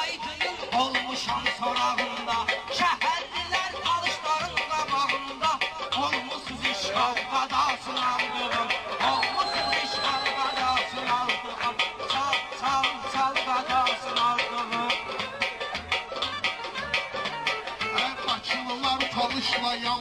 aydının olmuşam sorağında. Şəhərlilər alışların qabağında. Olmuşsuz işğal qadasını aldığım. Olmuşsuz işğal qadasını aldığım. Çal, çal, çal qadasını aldığım. Bakılılar talışla yan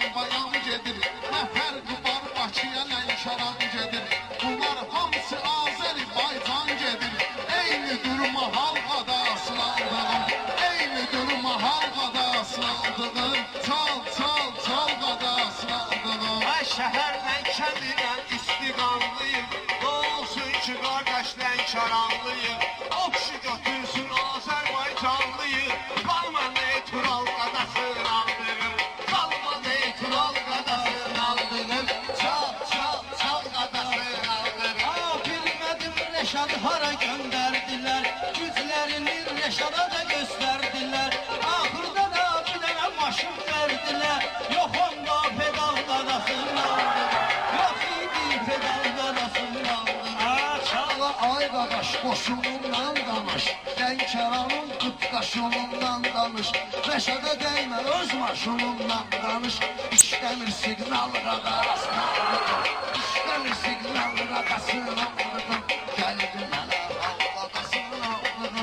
gedir. Nə fərqi var Bakıya Lənkəran gedir. Bunlar hamısı Azərbaycan gedir. Eynidir mahal qadasını aldığım. Eynidir mahal qadasını aldığım. Çal, çal, çal qadasını aldığım. Şəhər Lənkərindən istiqanlıyım. Olsun ki qardaş Lənkəranlıyım. O kişi götürsün Azərbaycanlıyım. Qalma neytral qadasını aldığım. Qalma neytral qadasını aldığım. Çal, çal, çal qadasını aldığım. Bilmədim Rəşadı hara göndərdilər. Güclərini Rəşada da göstərdilər. Axırda da bir dənə maşın verdilər. Yox onda pedal qadasını aldığım. Yox idi pedal qadasını aldığım. Çala ay qadaş qoşunundan danış. Lənkəranın qıtqaşınından danış. Rəşada dəymə öz maşınından danış. İşləmir siqnal qadasını aldığım. İşləmir siqnal qadasını aldığım. Gəldi mənə hal qadasını aldığım.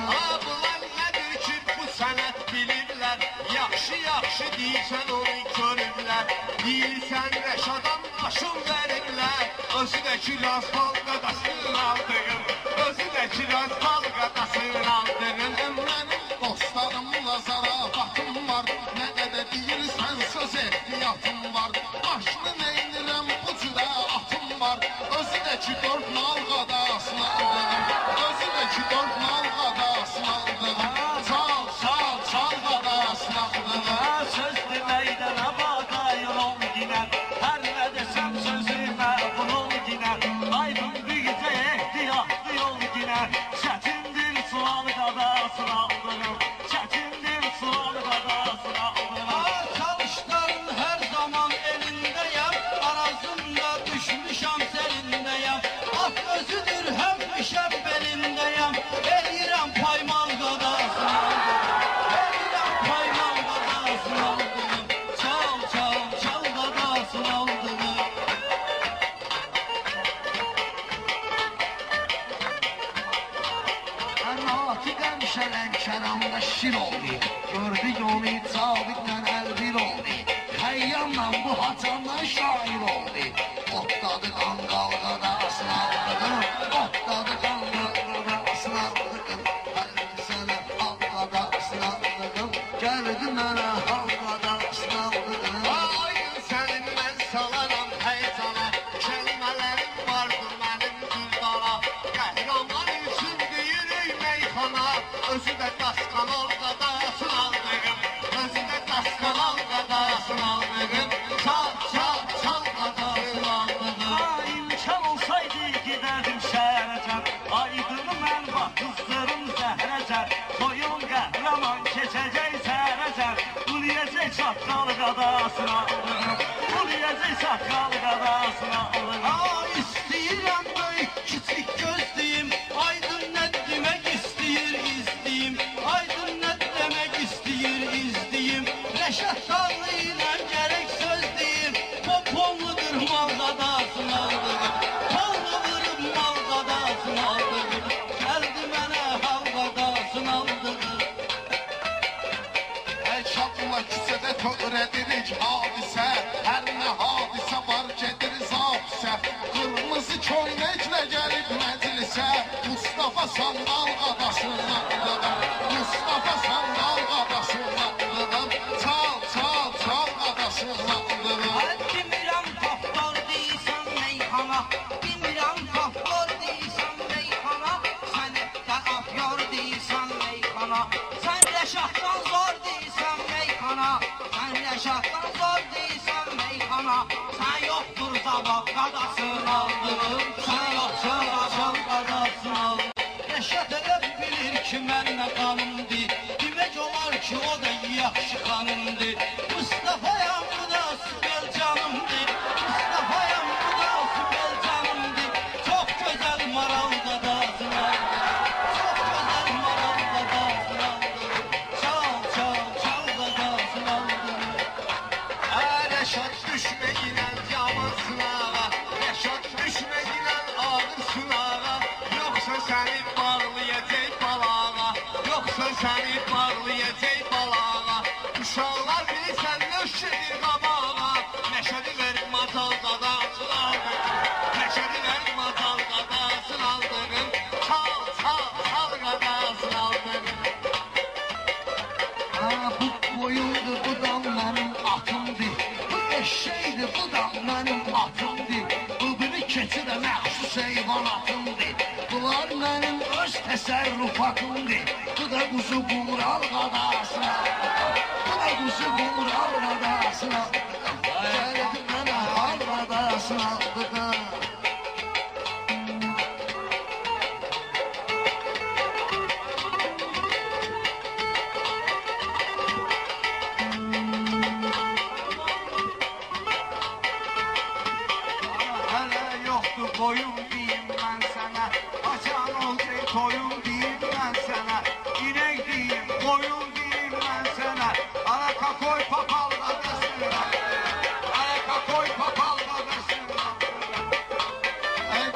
Bunlar nədir ki bu sənət bilirlər. Yaxşı deyirsən onu görürlər. Deyirsən Rəşadan maşın verirlər. Özü də ki Razbal qadasını aldığım. Özü də ki Razbal qadasını aldığım. Mənim dostlarımla zarafatım var. Nə qədər deyirsən söz ehtiyatım var. Başını neynirəm bu cürə atım var. Özü də ki dörd nal qadasını aldığım. Özü də ki dörd nal qadasını aldığım. Çal, çal, çal qadasını aldığım. Söz deməkdən abada yolum ginər. Hər nə desəm sözümə bunun ginər. Aydın bircə ehtiyatlı yol ginər. Çətindir sual qadasını aldığım. Çətindir sual qadasını aldığım. Çalışların hər zaman elindəyəm. Arazımda düşmüşəm selindəyəm. At özüdür həmişə belindəyəm. Eləyirəm paymal qadasını aldığım. Eləyirəm paymal qadasını aldığım. Çal, çal, çal qadasını aldığım. Həmişə Lənkəramda şir oldu. Gördük onu Cavidlə əlbir oldu. Xəyyamla bu hacandan şair oldu. Otladı qanqal qadasını aldığım. Otladı qanqal qadasını aldığım. Gəldi sənə hal qadasını aldığım. Gəldi mənə hal qadasını aldığım. Aydın sənin mən salaram həycana. Kəlmələrim vardır mənim düzdana. Qəhrəman üçün deyirik meyxana. Özü də dasqanal qadasını aldığım. Özü də dasqanal qadasını aldığım. Çal, çal, çal qadasını aldığım. İmkan olsaydı gedərdim şəhərəcən. Aydını mən bax qızdırım zəhrəcən. Soyun qəhrəman keçəcək sərəcən. Quliyəcək çaqqal qadasını aldığım. Quliyəcək çaqqal qadasını aldığım. İstəyirəm böyük kiçik gözləyim. Aydın nə demək istəyir izləyim. Aydın nə demək istəyir izləyim. Rəşad Şahlı ilə gərək söz deyim. Poponludur mal qadasını aldığım. Polludur mal qadasını aldığım. Gəldi mənə hal qadasını aldığım. Əlşadla küçədə törədirik hadisə. Hər nə hadisə var gedir zafisə. Qırmızı köynəklə gəlib məclisə. Mustafa Sandal qadasını aldığım. Mustafa Sandal qadasını aldığım. Çal, çal, çal qadasını aldığım. Demirəm paftor deyirsən meyxana. Demirəm paftor deyirsən meyxana. Sən də afyor deyirsən meyxana. Sən Rəşaddan zor deyirsən meyxana. Sən Rəşaddan zor deyirsən meyxana. Sən yoxdur zavab qadasını aldığım. Sən yoxdur zavab qadasını aldığım. Rəşad elə bilir ki mən nə qanımdır. Demək olar ki o da yaxşı xanımdır. Mustafa'yam bu da süper canımdır. Mustafa'yam bu da süper canımdır. Çok güzel maral qadasını aldığım. Çok güzel maral qadasını aldığım. səni bağlayacaq balağa. Uşaqlar bilirsən nöşedir qabağa. Nəşədi ver matal qadasın aldığın. Nəşədi ver matal qadasın aldığın. Çal çal çal qadasın aldığın. Bu koyundur, bu da mənim atımdır. Bu eşşəkdir, bu da mənim atımdır. Bu biri keçi də məxsus heyvanatımdır. Bunlar mənim öz təsərrüfatımdır. Bu da quzu qumral qadasına. Bu da quzu qumral qadasına. Gəldi mənə hal qadasına. Koyun diyeyim ben sana, açan oldu koyun diyeyim ben sana. İnek diyeyim, koyun diyeyim ben sana. Araka koy papal dadasına. Araka koy papal dadasına.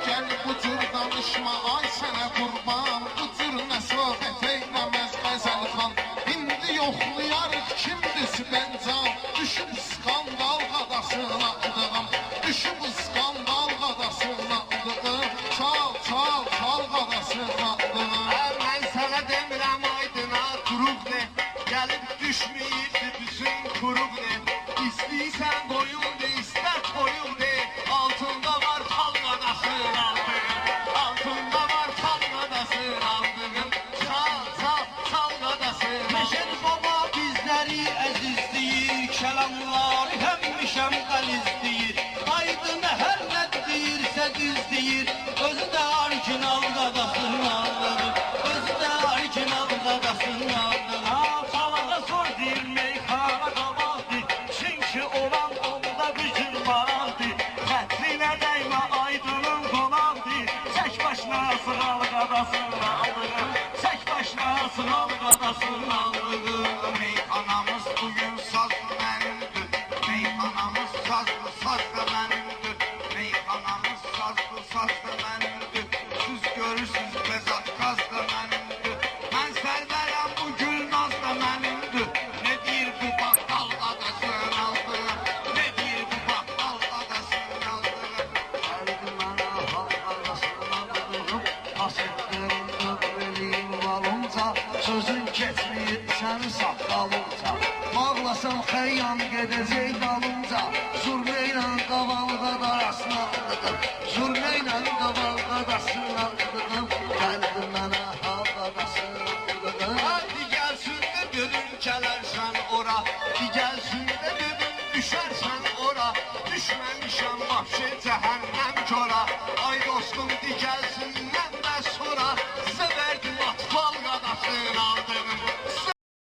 Gel bu cür danışma ay sana kurban. Bu cür mesafet eylemez Gazel Xan. İndi yoxlayarıq kimdir Sibəncan. Düşüb skandal qadasına ıdığım. Düşüb skandal qadasına ıdığım. Çal çal çal qadasına ıdığım. Mən sənə demirəm aydına durub de. Gəlib düşməyirdi bütün kurub de. İstəyirsən qoyun de, istət qoyun de. Altında var tal qadasına aldığım. Altında var tal qadasına aldığım. Çal çal çal qadasına. Məşəd baba bizləri əzizləyir, kəlamlar həmişəm qəlizləyir. Aydın hər nə deyirsə düzdəyir, özü də orijinal qadasını alır, özü də orijinal qadasını alır. Salada sor deyilmək xana qabaqdır, çünki olan onda bütün maraqdır. Xətrinə dəymə aydının qonaqdır, çək başına sığal qadasını aldığım, çək başına sığal qadasını aldığım. Meyxanamız bugün sazlı mənimdir. Meyxanamız sazlı sazlı mənimdir. Meyxanamız sazlı sazlı mənimdir. Siz görürsünüz bezat qazlı mənimdir. Mən sərvərəm bu gül nazlı mənimdir. Ne deyir bu bakkal qadasın aldığım. Ne deyir bu bakkal qadasın aldığım. Gəldi mənə hal qadasını aldığım, hasətlərim ömrəliyim valınca, sözün keçməyir sənin saqqalınca. Bağlasan xəyyam gedəcək dalınca, zurnəylə qaval qadarasına aldığım, zurnəylə qaval qadasını